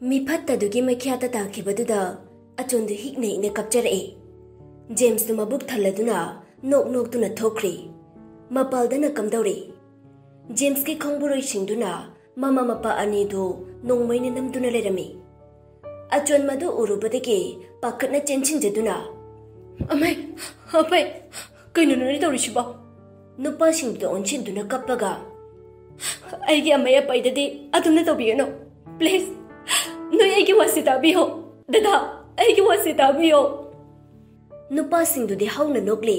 ಮಿಫತ್ತದುಗಿ ಮಖ್ಯಾತ ತಾಕಿಬದುದ ಅಚೊಂದು ಹಿಗ್ನೆ ಹಿಗ್ನೆ ಕಪ್ಚರಎ James ಮಬುಕ್ ಥಲ್ಲದುನ nook ನೋಕ್ತುನ ಥೋಕ್ರಿ ಮಪಾಲ್ದನ ಕಮ್ದೌರಿ James ಗೆ ಖಂಗ್ಬುರೊಯ್ ಸಿಂದುನ ಮಮ ಮಪ ಅನಿದು ನೋಂಮೈನ ನಮ್ದುನ ಲೆರಮಿ ಅಚೊನ್ ಮದು ಉರುಬದಗೆ ಪಾಕಟ್ನ ಚೆನ್ಚಿಂಜದುನ ಅಮೈ ಅಪೈ ಕೈನುನುನಿ ತೌರಿಸಿಬಾ ನುಪಾ ಸಿಂದು ಒನ್ಚಿಂದುನ ಕಪ್ಪಗ ಐಗೆ ಅಮ್ಮಯ್ಯ ಪೈದದಿ ಅದುನ್ನ ತೋಬಿಯನೋ ಪ್ಲೀಸ್ ꯅꯣꯏ ꯑꯩꯒꯤ ꯋꯥꯁꯤ ꯇꯥꯕꯤꯌꯣ ꯗꯗꯥ ꯑꯩꯒꯤ ꯋꯥꯁꯤ ꯇꯥꯕꯤꯌꯣ ꯅꯨꯄꯥꯁꯤꯡꯗꯨꯗꯤ ꯍꯧꯅ ꯅꯣꯛꯂꯤ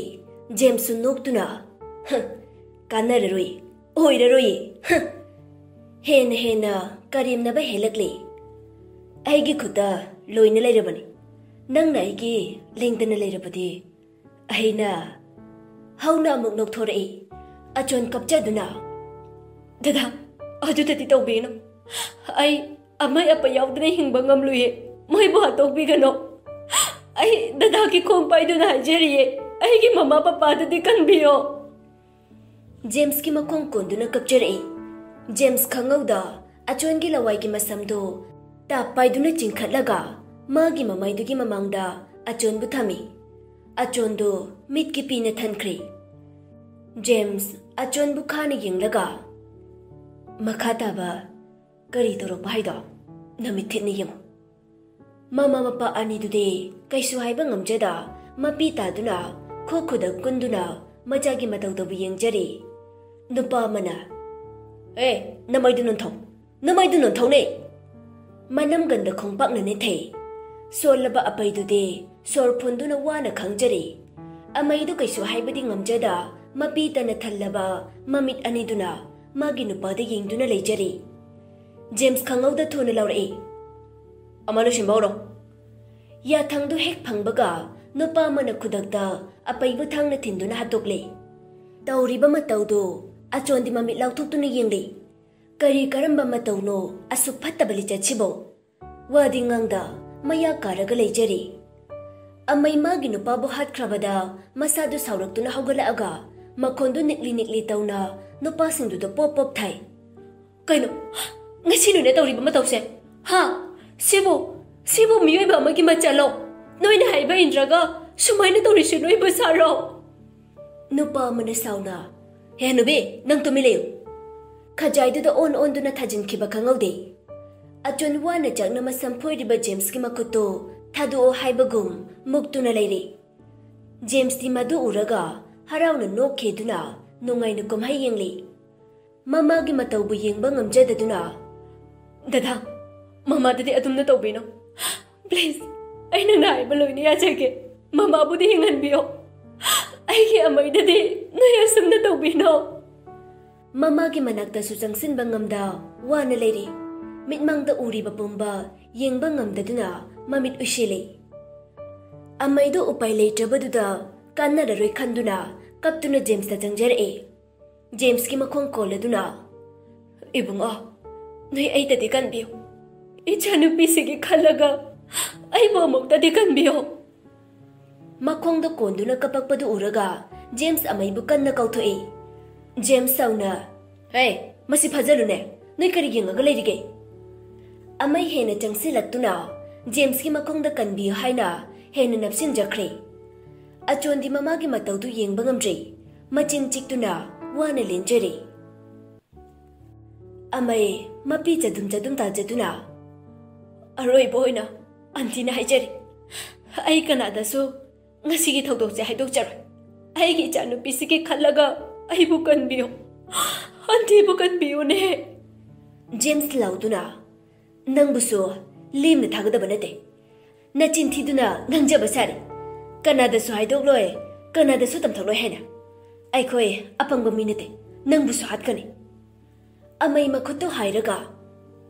ꯖꯦꯝꯁꯁꯨ ꯅꯣꯛꯇꯨꯅ ꯀꯥꯟꯅꯔꯔꯣꯏ ꯑꯣꯏꯔꯔꯣꯏ ꯍꯦꯟꯅ ꯍꯦꯟꯅ ꯀꯔꯦꯝꯅꯕ ꯍꯦꯜꯂꯛꯂꯤ ꯑꯩꯒꯤ ꯈꯨꯠꯇ ꯂꯣꯏꯅ ꯂꯩꯔꯕꯅꯤ ꯅꯪꯅ ꯑꯩꯒꯤ ꯂꯦꯡꯗꯅ ꯂꯩꯔꯕꯗꯤ ꯑꯩꯅ ꯍꯧꯅ ꯑꯃꯨꯛ ꯅꯣꯛꯊꯣꯔꯛꯏ ꯑꯆꯣꯟ ꯀꯞꯆꯗꯨꯅ ꯗꯗꯥ ꯑꯗꯨꯗꯗꯤ ꯇꯧꯕꯤꯅꯨ ꯑꯩ अमय अप याउदने हिंगबा ngamluye मोइबो हातोकबिगनो आई दादा की खोंग पाइदुना हाइजेरिये आई की मम्मा पापा ददी कनबियो जेम्स की मखोंग कोंदुना कपचरे जेम्स खंगौदा अचोन की लवाई की मसमदो ता पाइदुना चिंखटलगा मागी ममाइदुगी ममांगदा अचोन बुथामी अचोन दो मिट की पीने थनख्री जेम्स अचोन बुखाने यंगलगा मखाताबा करी तोरो पाइदो नमिथिनी यम mama Mopa अनिदुदे कैसु हाइबा ngamjada mapi taduna khokhuda kunduna majaги matawdobu yengjari nupa mana namaidu non thong ne manam ganda khongpak na ne thei solaba apaidude sor phunduna wana khangjari amaidu कैसु हाइबदी ngamjada mapi tana thallaba mamit aniduna magi nupa de yengduna leijari James खंगौदा थोन लौरए अमानो सिंबावरो या थंगदु हेक फंगबगा नुपा मन खुदकता अपैबु थंगन थिंदुना हातोकले तौरिबा मतौदो अचोंदि ममित लाउथुक्तुना येंगले करी करंबा मतौनो असुक फत्तबलि चचिबो वादि ngang मया कारगा लेजरी अमै मागी नुपाबु हातख्रबदा मसादु साउरक्तुना हौगलाअगा मखोंदु निकली निकली तौना नुपासिंदुदो पोप पोप थाई कैनो ngasinuने तौरिबा मतौसे हा सिबो मियोइबा अमगी मचालो नोइना हाइबा इंद्रगा सुमाइना तौरिसु नोइबा सारो नुपा मन साउना हे नुबे नंग तुमिलेयो खजाइदुदा ओन दुना थाजिनखिबा खंगौदे अचोन वाना जगना मसम फोइरिबा जेम्स की मखुतो थादो हाइबगुम मुक्तुना लेरे जेम्स दी मदु उरगा हराउना नोखेदुना नोंगाइना कुमहाइ येंगले ममागी मतौबु येंगबा ngamjadaduna दादा ममा ददी अदुमना तौबिनो प्लीज अइना नाइबा लोइना याजगे ममा बुदी हिंगनबियो अइगे अमैददी नया असुमना तौबिनो ममा की मनाक्ता सुचंगसिनबा ngamda वाना लेरी मिटमांगदा उरिबा पुंबा येंगबा ngamdaduna ममित उशिले अमैदो उपाय लेट्रबदुदा कान्नररोय खंदुना कप्तुना जेम्स ता चंगजरए जेम्स की मखोंग कोलदुना इबुंगा नई आई तदी कनबियो इचानुपी सिगी खलगा आई बोमुक्तदी कनबियो मखोंग द कोंदुना कपकपदु उरगा जेम्स अमैबु कन्ना कौथोए जेम्स साउना मसी फजलुने नई करी येंगगा लेरिगे अमै हेना चंगसिलक्तुना जेम्स की मखोंग द कनबियो हाइना हेना नपसिनजख्रे अचोंदी ममागी मतौदु येंगबा ngamjre मचिन चिक्तुना वाना लेंजरे अमै मपी चदुम ताजदुना अरोइबो होइना अंतिना हाइजरी आई कनादासु ngasiगी थौदोकसे हाइदोकचर आइगी चानुपीसिगी खल्लगा आइबु कनबियो अंतिबु कनबियो ने जेम्स लाउदुना नंगबुसु लेमना थागदबा नते नचिन थिदुना ngangjaba sari कनादासु हाइदोकलोय कनादासु तमथलोय हैना आइखोय अपंगबा मिनते नंगबुसु हातकनी अमै मखुतो हाइरगा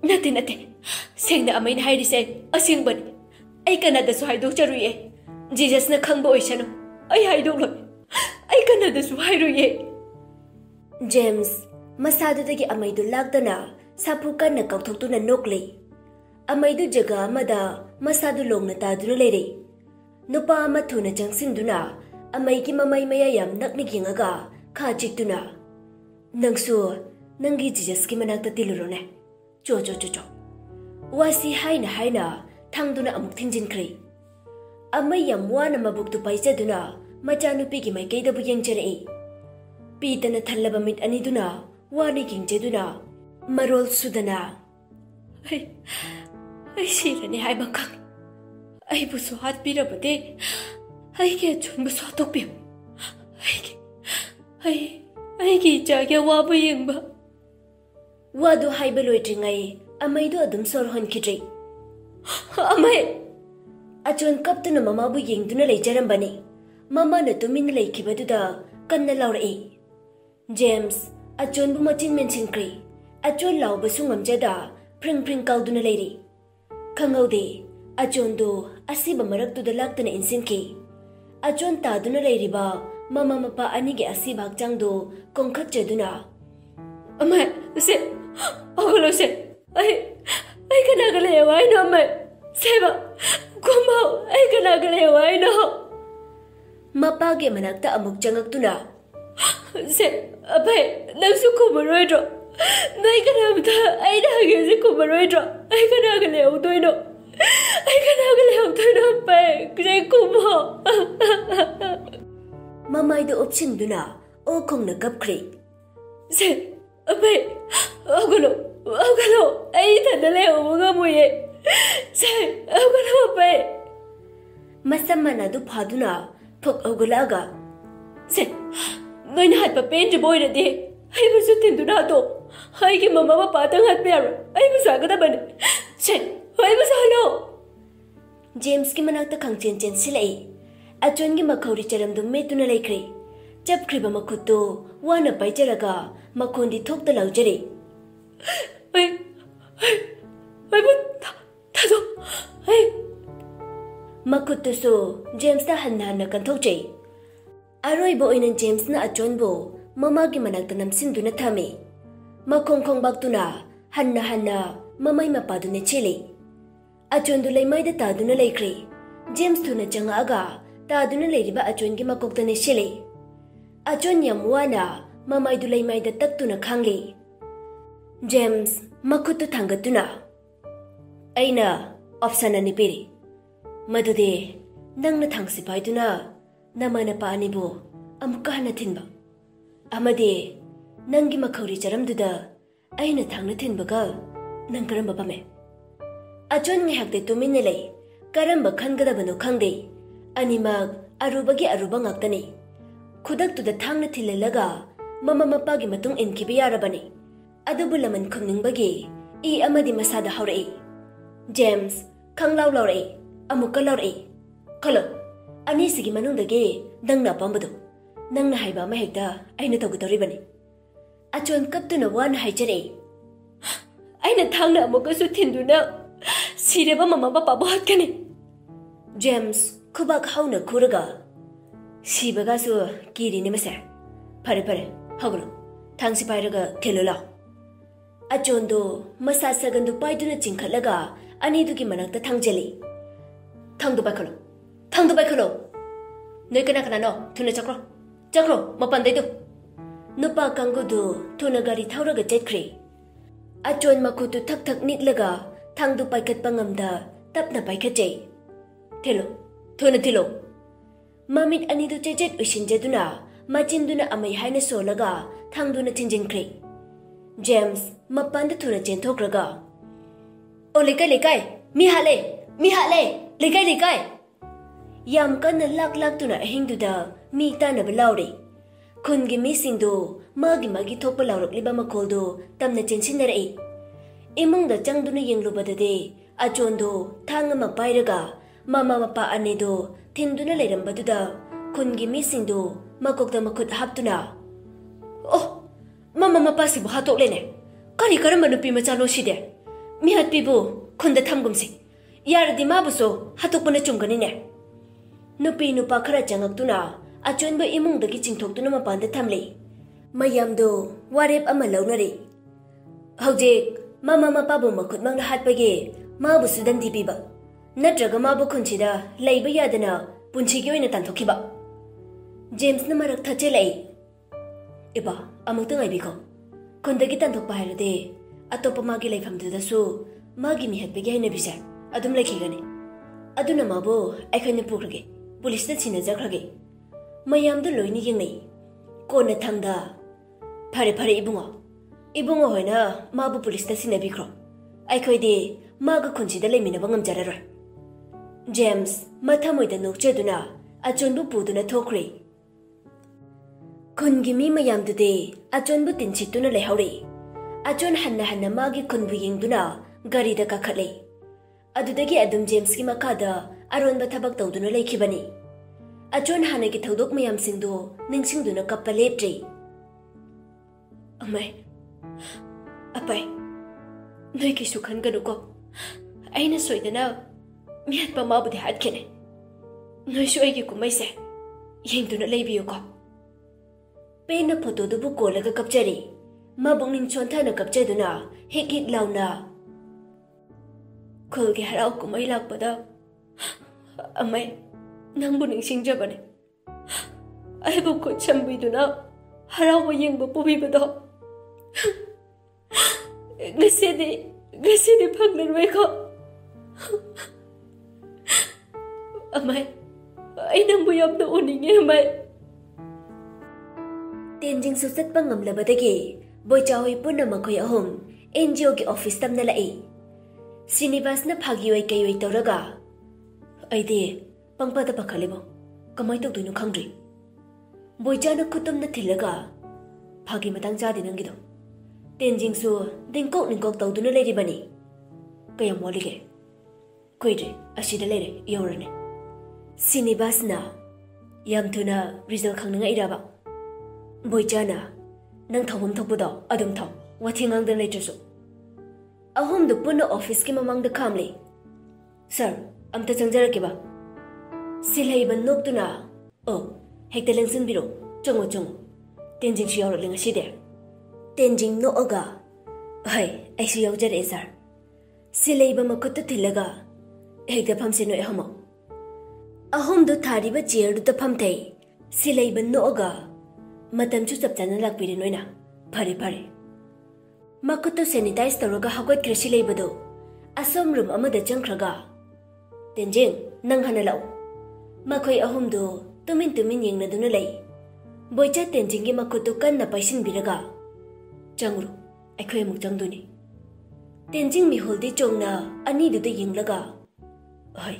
नते सेंगना अमैना हाइरिसे असिंगबनी आई कनादासु हाइदोकचरुये जीजसना खंगबा ओइसनो आई हाइदोकलोय आई कनादासु हाइरुये James Masadudagi amaidu lagdana sapu kanna kauthokduna nokli. Amaidu jaga amada masadu longna taduna leire. Nupa ama thuna jangsinduna amaigi mamai maya yam nakni gingaga kha chikduna. Nangsu nangi jijaski manakta tilurone. Cho. Wasi haina thangduna amuk thinjinkhre. Amai yam wana mabuktu paijaduna machanupigi maikaidabu yengjarei. Pitana thallaba mit aniduna wani gingjaduna marol sudana. Ai sirani hai bakang. Ai busu hat pirabade. Ai ke chunbu sotokpim. Ai ki jagya wabu yengba. Wadu haiba loitringai amaidu adum sorhon kidrei. Amai Achon kaptuna mamabu yengduna leijarambani. Mama na tumin leikibaduda kanna laurai. James achon bu machin mensinkri. Achon lau basungam jada pring kauduna leiri. Kangaude achon do asiba maraktuda laktana insinki. Achon taduna leiriba mama mapa anige asiba hakjang do kongkhak jaduna. Amai se agalo se ai kana gale wai no amai seba kumau ai kana gale wai no. Mapage manakta amuk jangaktuna. Se abai nangsu kumaroidro. Nai kanamta ai dage se kumaroidro. Ai kana gale utoino. Ai kana gale utoino pai kre kumau. Mamai do option duna o kongna kapkre. Se abai agalo ai tadale uga muye. Se agalo pai. Masamana du phaduna Pok Ogulaga. Say, Nine had papain to boy a day. I was a tindunato. I give mamma patang had bear. I was a good man. Say, I was hello. James Kimanata Kangchin Silay. A John Gimakori Cheram do Metuna Lakri. Jab Kribamakuto, one up by Jeraga, Makundi took the luxury. I would. Makuto so James na hanna kantoche. Aroy bo inan James na ajon bo mama gi managta namsindu na thame. Makongkong bagtuna hanna mamay mapadu ne chili. Ajon du laymay da tadu na laikri. James tu na janga aga tadu na layriba ajon gi makokta ne chili. Ajon yamwana mamay du laymay da taktu na khangi. James makuto thangatuna. Aina opsana ni piri. Madude, nang na thangsi paiduna, namana paanibo, amukah na tinba. Amade, nangi makhauri charamduda, ay na thang na tinbaga, nang karamba pame. Ajon ngay hakde tuminilay, karamba khangadabano khangde, animag arubagi arubang aktani. Kudak tuda thang na tilalaga, mama mapagi matung inkibiyarabani. Adubulaman khumningbagi, I amadi masada haurai. James, khanglaw laurai. Amuka laurai. Kalo, ani sigi manungdagi dangna pambadu. Nangna haiba mahekta aina tawgutoribani. Achon kaptuna wan haijare. Aina thangna amuka su tinduna sireba mama papa bahatkani. James kubak hauna kuraga. Sibaga su kiri ni mase. Pare hagro. Thangsi pairaga telula. Achon do masa sagandu paiduna chingkhalaga ani dugi manakta thangjali. Thangdu baikalo. Noi kana no, tuna chakro, mapanday do. Nupa kangudu, tuna gari thauraga jetkri. Achon makutu thak nitlaga, thangdu paikat pangamda, tapna paikajay. Tuna tilo. Mamit anidu jejet ushinjaduna, majinduna amay haina solaga, thangduna tinjinkri. James, mapanda tuna jentokraga. O likay, mihale. Ligay. Yam kana lak tuna ahingduda mi tana balauri. Kungi misingdo magi thokpa laurok liba makoldo tamna chensinare. Imungda changduna yenglubadade ajondo thanga mapairaga mama mapa anedo tinduna lerambaduda kungi misingdo makokta makut haptuna. Oh, mama mapa sibu hatok lene. Kari karamba nupi machano shide. Mi hatpibu kunda thamgumsi. Yaradi mabuso hatukpana chungganine. Nupi nupa khara changaktuna achonba imungdagi chingthoktuna mapanda thamle. mayamdo warep ama launari. Hojik mama mapabu makut mangna hatpage mabu sudan dibiba. Natraga mabu kunchida laiba yadana punchigi oina tanthokiba. James na marak thachelai. Iba amukta ngaibiko. Kundagi tanthokpa hairade atopa magi laifamdudasu magi mihatpage haina bisa adum laikhigani. Aduna mabu aikhoina pukrage police da sinajakrage. Mayamdo loini yengnai. Kona thangda phare phare ibungo hoina mabu police da sinabikro. Aikhoide maga khunchida leiminaba ngamjararoi. James mathamoida nokcheduna achonbu puduna thokre. Kungi mi mayamdude achonbu tinchituna lehaure. Achon hanna magi kunbu yengduna garida kakhatle. Adudagi adum James ki makada aronba thabak tawduna leikhibani. Achon hanagi thodok mayamsingdo ningsingduna kappa leptre. Amai apai noi kisu khanganuko. Aina soidana mihat pa mabudi hatkene. Noi su aigi kumaise yengduna leibiyuko. Pena photo dubu kolaga kapchari. Mabung ning chontana kapchaduna hik launa. Kolge harau kumai lakpada. Amai nangbu ningsingjabane. Aibu ko chambiduna harau yengbu pubibado. Gasidi phanglanwai ko. Amai ai nangbu yamna uninge amai. Tenjing su satpa ngamlabadagi boichawai punna makhoi ahom NGO ki office tamna lai. Sinibas na phagiwai kaiwai tawraga aide pangpada pakhalibo kamai tawduino khangri. Boichana khutumna thilaga phagi matang chadi nangido. Tenjing su dingkok tawduna leiribani. Kayam walige koidre asida leire yorane. Sinibas na yamthuna result khangna iraba. Boichana nang thawum thokbudo adum thaw wathingang dan leitrasu. Ahom du punna office ki mamang da khamle. Sir, amta changjarake ba. Silhaiba noktuna oh hekta lengsin biro chongo. Tenjing shi yawra lenga side. Tenjing no oga. Hai, aisu yawjare sir. Silhaiba makutta thilaga hekta phamse no ehamo. Ahom du thariba chair du ta phamthai. Silhaiba no oga. Matam chu chapchana lakpiri noina. Phare. Makuto sanitize tawraga hagot kreshi leibado. Asom room amada changkhraga. Tenjing nang hana lau. Makhoi ahom do tumin yengnaduna lei. Boicha tenjing gi makuto kanna paisin biraga. Changru aikhoi amuk changduni. Tenjing mi holdi chongna ani du de yenglaga. Hai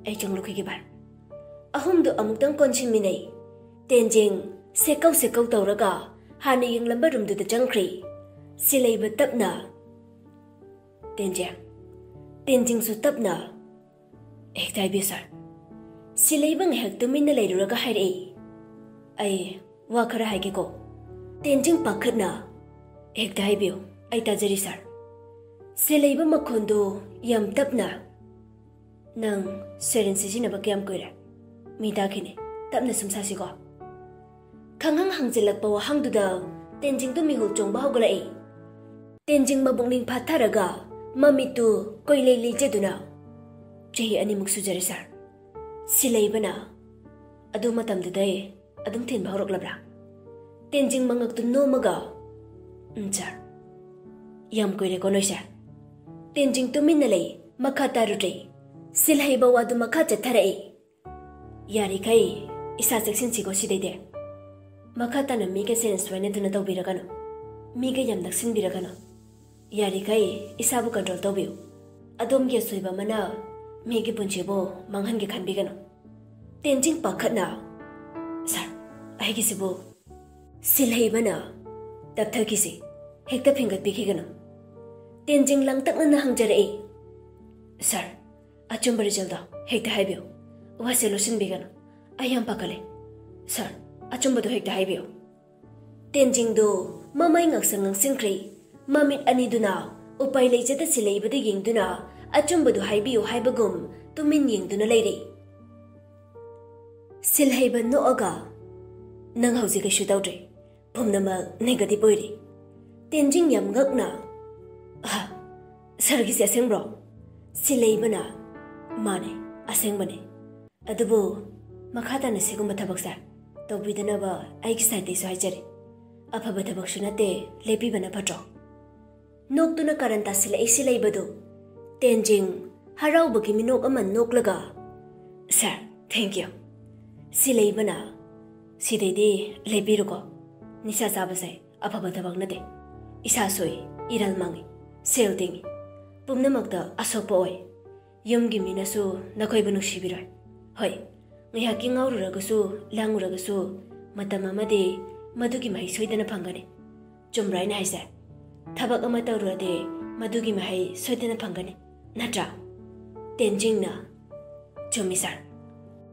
ai changlukhi gi bar. Ahom do amuktang konsin minai. Tenjing sekau tawraga hana yenglamba room du da changkhri. Silaiba tapna. Tenjing su tapna. Ektai bisar. Silaiba ngahak tumin na lairuraga hairei. Ay wakara haike ko. Tenjing pakhatna. Ektai biyo. Ay tajari sar. Silaiba makhondo yam tapna. Nang serin sijinaba kiyam koira. Midakine. Tapna sumsasi ko. Kanghang hangjilakpa wahangduda Tenjing tu mihul chongba hogolai. Tenjing mabungling patharaga mamitu koilei jeduna. Chahi animuk sujare sar. Silaibana adu matamdudai adum thinba horoklabra. Tenjing mangaktu nomaga sar. Yam koire konoisa. Tenjing tu minalai makha tarutei. Silhaiba wadu makha chatharai. Yari kai isa section sigo sidaide. Makata na miga sense wane duna tawbiragano. Miga yam naksin biragano. Yari kai isabu control tawbiyo. Adom ge soiba mana migi punchebo manghan ge khanbigano. Tenjing pakhatna. Sir, aigi sibo silhaibana tapthakisi hekta phingat bikigano. Tenjing langtakna na hangjarei. Sir, achumba result da hekta haibiyo. Wa solution bigano. Ayam pakale. Sir, achumba do hekta haibiyo. Tenjing do mamai ngaksang ngsinkri mamit aniduna upai leijata silaibada yengduna achumba do haibiyo haibagum tumin yengduna leire. Silhaiba no aga nang hauji ka shutawdre Pumnamak negative oiri. Tenjing yam gakna. Ah, sargis aseng bro. Silay bana. Mane, aseng bane. Adubo, makata na sigong matabaksa. Tawbidana ba ay kisay so hajari. Apa batabak sunate, lepi bana patro. Nok tu na karanta silay bado. Tenjing, haraw bagi minok aman nok laga. Sir, thank you. Silay bana. Siday di lepi ruko. Nisa sabasay, apa batabak nate. Isa soy, iral mangi. Sel tingi. Pumna magda asok po oy. Yung gimina so, nakoy banong shibiroy. Hoy, ngayaki ngawruragaso, languragaso, matamamade, madugi mahay soyda na panggane. Jumray na haysa. Tabak amatawrade, madugi mahay soyda na panggane. Natra. Tenjing na. Jumisar.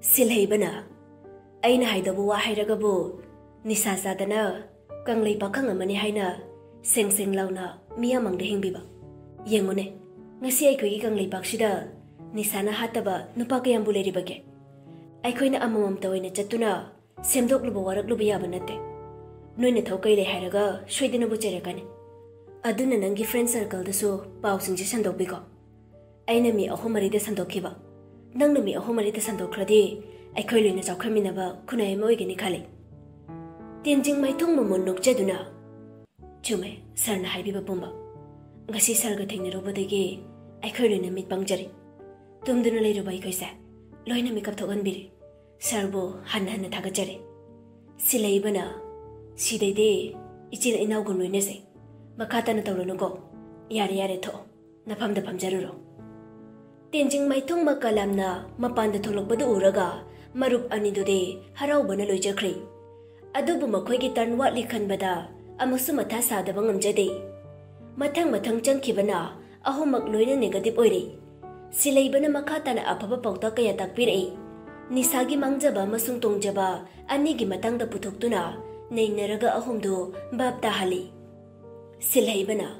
Silhay ba na? Ay na haydabu wahay ragabo. Nisasada na. Kang lay pakang amani hay na. Seng-seng law na miyamang dahing biba. Yengo ne. Ngasi ay kuy kang lay paksida. Nisana hataba nupakayang buleri bage. Ay koy na amamam taway na chatuna. Semdok lubo warak lubo yaban nate. Noy na thaw kay lay hayraga. Shoy din na buchere ka ne. Adu na nangi friend circle da so. Pausing si sandok bigo. Ay na mi ako marida sandok kiba. Nang na mi ako marida sandok kradi. Ay koy loy na chaw kami na ba. Kunay mo igini kali. Tenjing may tong mamonok jaduna. Chume, sar na haybiba pumba. Ngasi sarga tingna robadagi. Ay koy loy na mit pangjari. Tumduna lay robay koy sa. Loy na mikap thogan biri. Sarbo han thagajare. Silay bana. Siday de. Ichil inaw gun loy na say. Makata na tawlo nuko. Yari tho. Napam da pamjaruro. Tenjing may tong makalam na mapanda tholok badu uraga. Marup anido de haraw bana loy jakri. Adubu makoy gitarn wat likhan bada. Amaksu matha sada bangam jade. Matang changkibana. Aho magloy na negative oire. Silay bana makata na apaba pauta kaya takpire. Nisagi mangjaba masung tongjaba. Anigi matang da putok tuna. Nainaraga ahomdo bab tahali. Silay bana.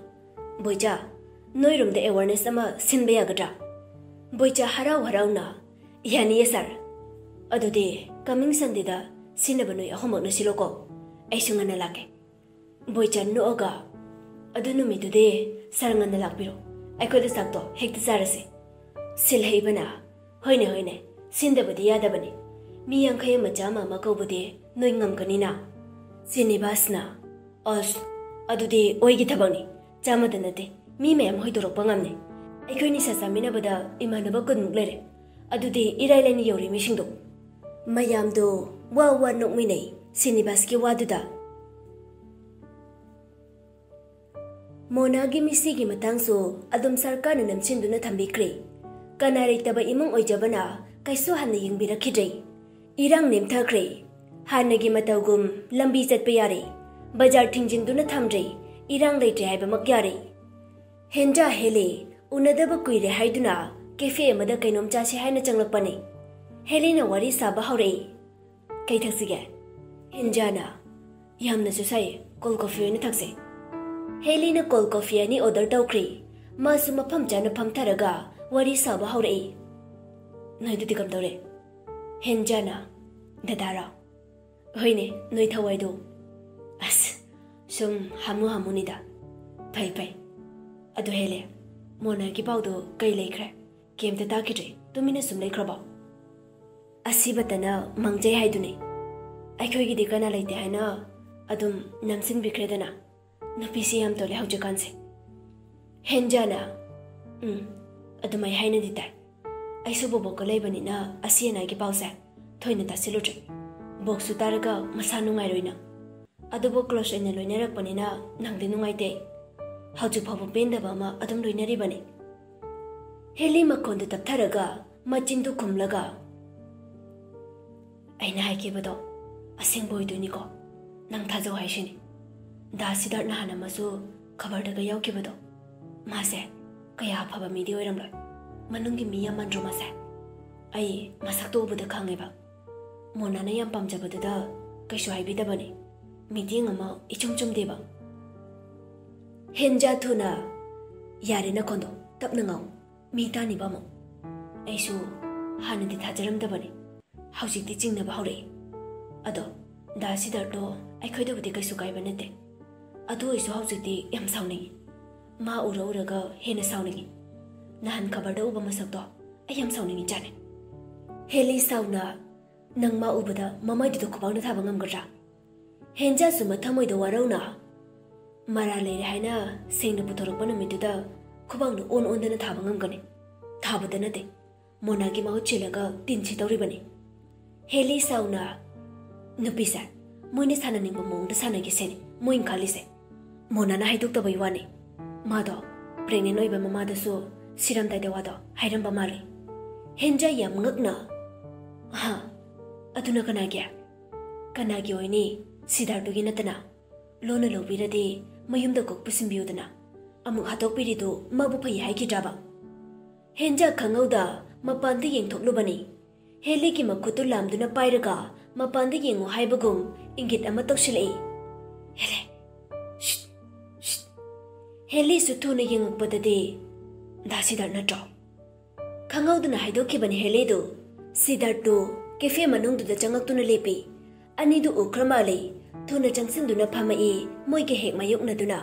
Boyja. Noirum de awareness ama sinbaya gada. Boyja haraw na. Yani yesar. Adude coming Sunday da sinabanoy ahomak na siloko. Ay sunga na lake. Boyja nooga. Adu numidude sarangan na lakbiro. Ay ko da sakto hekta sarase. Silhay bana. Hoyne. Sindabadi yadabani. Miyang kaya majama makawbudi noy ngam kanina. Sinibas na. Os. Adude oigi tabangni. Jama da nate. Mi mayam hoydorok pangamne. Ay ko ni sasamina bada imanaba kunmuglere. Adude iraylani yori mishingdo. Mayamdo wawa nokminay. Sinibas ki waduda. Monagi misigi matangso adum sarkar na namchindu na thambikre. Kanari taba imong oijabana kaiso hanna yingbirakidre. Irang nemthakre. Hanagi matawgum lambi chatpa yare. Bajar thingjindu na thamdre. Irang leitre haiba makyare. Henja hele unadaba kuire haiduna cafe amada kainom chase haina changlakpane. Hele na wari saba haure. Kai thaksige. Henjana yamna susai cold coffee na thakse. Hele na cold coffee ni order tawkre. Masu mafam jana phamtharaga wari saba haure. Noi du tikam dore. Henjana dadara. Hoine noi thawai do. As sum hamu nida. Pai. Adu hele. Mona ki paudo kai laikre. Kem ta takire. Tumina sum laikraba. Asibatana mangjai haidune. Aikhoi gi dikana laite haina adum namsin bikredana. Napisi yam tole haujakanse. Henjana. Adumai haina ditai. Aisu bobo laibani na asiana gi pause. Thoina tasilutre. Boksu taraga masanu ngairoina. Adubo close ena loinarakpanina nangde nungaite. Hauju phabu pendaba ma adum loinari bane. Heli makondu taptharaga machindu kumlaga. Aina haikebado aseng boyduni ko nang thajo haishini. Da sidar na hana masu khabar daga yaukebado. Mase kaya phaba midi oiramloi. Manungi miya mandro mase. Ai masak to buda khangeba. Mona na yam pamjabada da kaishu haibida bane. Meeting ama ichum deba. Henja thuna yare na kondo tapna ngau mita ni bamo. Aisu hanadi thajaram da bane. Haujik di jingna ba hore. Ado दा सिदार्टो ꯑꯩꯈꯣꯏꯗꯕꯨꯗꯤ ꯀꯩꯁꯨ ꯀꯥꯏꯕ ꯅꯠꯇꯦ ꯑꯗꯨ ꯑꯣꯏꯁꯨ ꯍꯧꯖꯤꯛꯇꯤ ꯌꯥꯝ ꯁꯥꯎꯅꯤꯡꯉꯤ ꯃꯥ ꯎꯔꯒ ꯍꯦꯟꯅ ꯁꯥꯎꯅꯤꯡꯉꯤ ꯅꯍꯥꯟ ꯈꯕꯔꯗ ꯎꯕ ꯃꯁꯛꯇꯣ ꯑꯩ ꯌꯥꯝ ꯁꯥꯎꯅꯤꯡꯉꯤ ꯆꯥꯅꯦ ꯍꯦꯂꯤ ꯁꯥꯎꯅ ꯅꯪ ꯃꯥ ꯎꯕꯗ ꯃꯃꯥꯏꯗꯨꯗ ꯈꯨꯕꯥꯛꯅ ꯊꯥꯕ ꯉꯝꯒꯗ꯭ꯔꯥ ꯍꯦꯟꯖꯥꯁꯨ ꯃꯊꯃꯣꯏꯗ ꯋꯥꯔꯧꯅ ꯃꯔꯥ ꯂꯩꯔꯦ ꯍꯥꯏꯅ ꯁꯦꯡꯅ ꯄꯨꯊꯣꯔꯛꯄ ꯅꯨꯃꯤꯠꯇꯨꯗ ꯈꯨꯕꯥꯛꯅ ꯑꯣꯟꯗꯅ ꯊꯥꯕ ꯉꯝꯒꯅꯤ ꯊꯥꯕꯗ ꯅꯠꯇꯦ ꯃꯣꯅꯥꯒꯤ ꯃꯍꯨꯠ ꯆꯤꯜꯂꯒ ꯇꯤꯟꯁꯤ ꯇꯧꯔꯤꯕꯅꯤ ꯍꯦꯂꯤ ꯁꯥꯎꯅ ꯅꯨꯄꯤꯁꯦ ꯃꯣꯏꯅ ꯁꯥꯟꯅꯅꯤꯡꯕ ꯃꯑꯣꯡꯗ ꯁꯥꯟꯅꯒꯦꯁꯦꯅꯤ ꯃꯣꯏꯅ ꯈꯜꯂꯤꯁꯦ ꯃꯣꯅꯥꯅ ꯍꯥꯏꯗꯣꯛꯇꯕꯩ ꯋꯥꯅꯤ ꯃꯥꯗꯣ ꯄ꯭ꯔꯦꯒꯅꯦꯟ ꯑꯣꯏꯕ ꯃꯃꯥꯗꯁꯨ ꯁꯤꯔꯝꯗꯥꯏꯗ ꯋꯥꯗꯣ ꯍꯥꯏꯔꯝꯕ ꯃꯥꯜꯂꯤ ꯍꯦꯟꯖꯥ ꯌꯥꯝ ꯉꯛꯅ ꯍꯥ ꯑꯗꯨꯅ ꯀꯅꯥꯒꯤ ꯑꯣꯏꯅꯤ ꯁꯤꯗꯥꯔꯇꯨꯒꯤ ꯅꯠꯇꯅ ꯂꯣꯟꯅ ꯂꯧꯕꯤꯔꯗꯤ ꯃꯌꯨꯝꯗ ꯀꯣꯛ ꯄꯨꯁꯤꯟꯕꯤꯌꯨꯗꯅ ꯑꯃꯨꯛ ꯍꯥꯠꯇꯣꯛꯄꯤꯔꯤꯗꯨ ꯃꯥꯕꯨ ꯐꯩ ꯍꯥꯏꯈꯤꯗ꯭ꯔꯕ ꯍꯦꯟꯖꯥ ꯈꯪꯍꯧꯗ ꯃꯄꯥꯟꯗ ꯌꯦꯡꯊꯣꯛꯂꯨꯕꯅꯤ ꯍꯦꯂꯤꯒꯤ ꯃꯈꯨꯠꯇꯨ ꯂꯥꯝꯗꯨꯅ ꯄꯥꯏꯔꯒ ꯃꯄꯥꯟꯗ ꯌꯦꯡꯉꯨ ꯍꯥꯏꯕꯒꯨꯝ ꯏꯪꯒꯤꯠ ꯑꯃ ꯇꯧꯁꯤꯜꯂꯛꯏ ꯍꯦꯂꯦ ꯍꯦꯂꯤꯁꯨ ꯊꯨꯅ ꯌꯦꯡꯉꯛꯄꯗꯗꯤ ꯗꯥ ꯁꯤꯗꯥꯔꯠ ꯅꯠꯇ꯭ꯔꯣ ꯈꯪꯍꯧꯗꯅ ꯍꯥꯏꯗꯣꯛꯈꯤꯕꯅꯤ ꯍꯦꯂꯤꯗꯨ ꯁꯤꯗꯥꯔꯠꯇꯨ ꯀꯦꯐꯦ ꯃꯅꯨꯡꯗꯨꯗ ꯆꯪꯉꯛꯇꯨꯅ ꯂꯦꯞꯄꯤ ꯑꯅꯤꯗꯨ ꯎꯈ꯭ꯔ ꯃꯥꯜꯂꯤ ꯊꯨꯅ ꯆꯪꯁꯤꯟꯗꯨꯅ ꯐꯝꯃꯛꯏ ꯃꯣꯏꯒꯤ ꯍꯦꯛ ꯃꯥꯌꯣꯛꯅꯗꯨꯅ